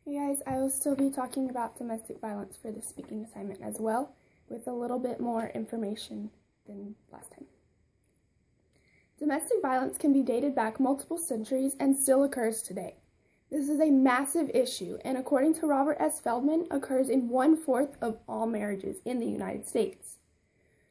Hey guys, I will still be talking about domestic violence for this speaking assignment as well, with a little bit more information than last time. Domestic violence can be dated back multiple centuries and still occurs today. This is a massive issue, and according to Robert S. Feldman, occurs in 1/4 of all marriages in the United States.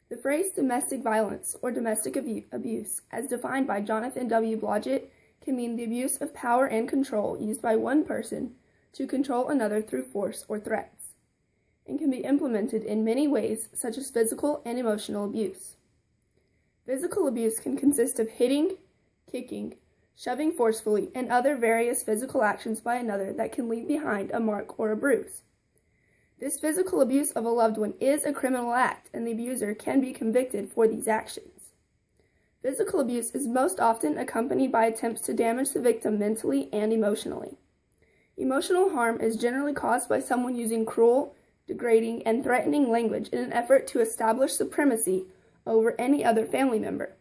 The phrase domestic violence or domestic abuse, as defined by Jonathan W. Blodgett, can mean the abuse of power and control used by one person to control another through force or threats, and can be implemented in many ways, such as physical and emotional abuse. Physical abuse can consist of hitting, kicking, shoving forcefully, and other various physical actions by another that can leave behind a mark or a bruise. This physical abuse of a loved one is a criminal act, and the abuser can be convicted for these actions. Physical abuse is most often accompanied by attempts to damage the victim mentally and emotionally. Emotional harm is generally caused by someone using cruel, degrading, and threatening language in an effort to establish supremacy over any other family member.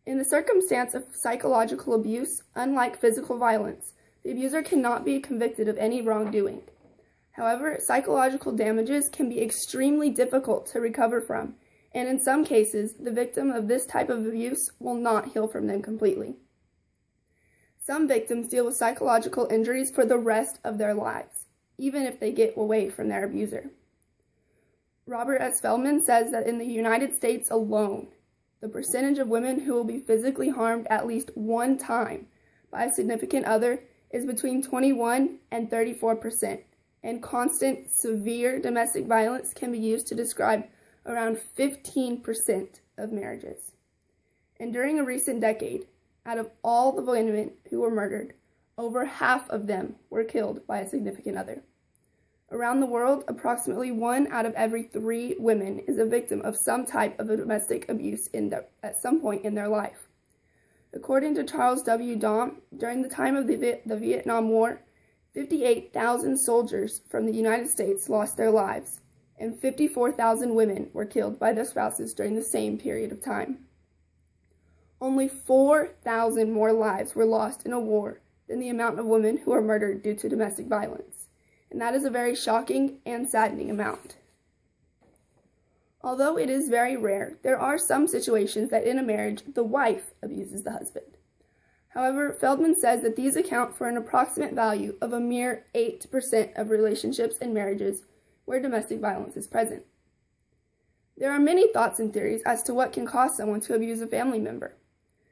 In the circumstance of psychological abuse, unlike physical violence, the abuser cannot be convicted of any wrongdoing. However, psychological damages can be extremely difficult to recover from, and in some cases, the victim of this type of abuse will not heal from them completely. Some victims deal with psychological injuries for the rest of their lives, even if they get away from their abuser. Robert S. Feldman says that in the United States alone, the percentage of women who will be physically harmed at least one time by a significant other is between 21 and 34%, and constant, severe domestic violence can be used to describe around 15% of marriages. And during a recent decade, out of all the women who were murdered, over half of them were killed by a significant other. Around the world, approximately 1 out of every 3 women is a victim of some type of domestic abuse at some point in their life. According to Charles W. Dahm, during the time of the Vietnam War, 58,000 soldiers from the United States lost their lives, and 54,000 women were killed by their spouses during the same period of time. Only 4,000 more lives were lost in a war than the amount of women who are murdered due to domestic violence, and that is a very shocking and saddening amount. Although it is very rare, there are some situations that in a marriage the wife abuses the husband. However, Feldman says that these account for an approximate value of a mere 8% of relationships and marriages where domestic violence is present. There are many thoughts and theories as to what can cause someone to abuse a family member.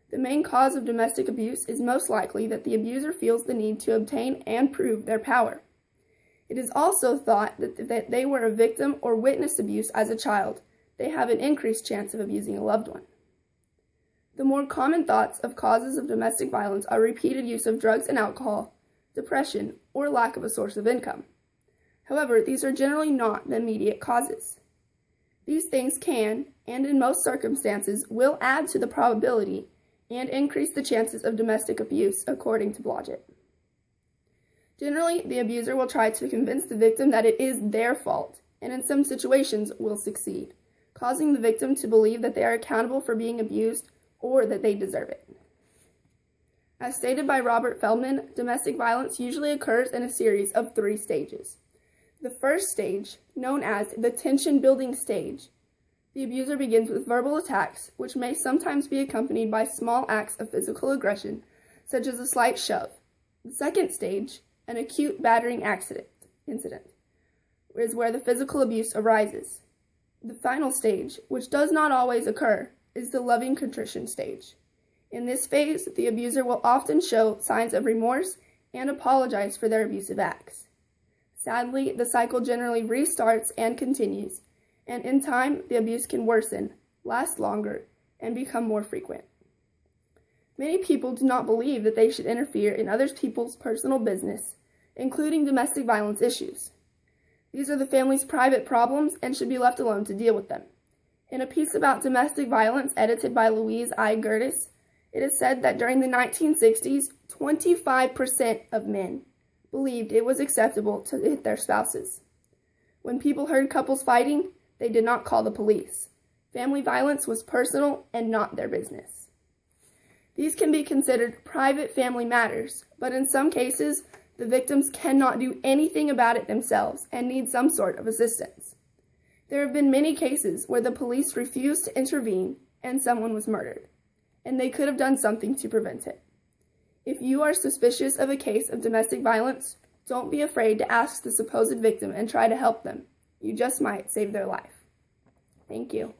The main cause of domestic abuse is most likely that the abuser feels the need to obtain and prove their power. It is also thought that if they were a victim or witnessed abuse as a child, they have an increased chance of abusing a loved one. The more common thoughts of causes of domestic violence are repeated use of drugs and alcohol, depression, or lack of a source of income. However, these are generally not the immediate causes. These things can, and in most circumstances, will add to the probability and increase the chances of domestic abuse, according to Blodgett. Generally, the abuser will try to convince the victim that it is their fault, and in some situations will succeed, causing the victim to believe that they are accountable for being abused or that they deserve it. As stated by Robert Feldman, domestic violence usually occurs in a series of 3 stages. The first stage, known as the tension-building stage, the abuser begins with verbal attacks, which may sometimes be accompanied by small acts of physical aggression, such as a slight shove. The second stage, an acute battering incident, is where the physical abuse arises. The final stage, which does not always occur, is the loving contrition stage. In this phase, the abuser will often show signs of remorse and apologize for their abusive acts. Sadly, the cycle generally restarts and continues, and in time, the abuse can worsen, last longer, and become more frequent. Many people do not believe that they should interfere in other people's personal business, including domestic violence issues. These are the family's private problems and should be left alone to deal with them. In a piece about domestic violence edited by Louise I. Gertis, it is said that during the 1960s, 25% of men believed it was acceptable to hit their spouses. When people heard couples fighting, they did not call the police. Family violence was personal and not their business. These can be considered private family matters, but in some cases, The victims cannot do anything about it themselves and need some sort of assistance. There have been many cases where the police refused to intervene and someone was murdered, and they could have done something to prevent it. If you are suspicious of a case of domestic violence, don't be afraid to ask the supposed victim and try to help them. You just might save their life. Thank you.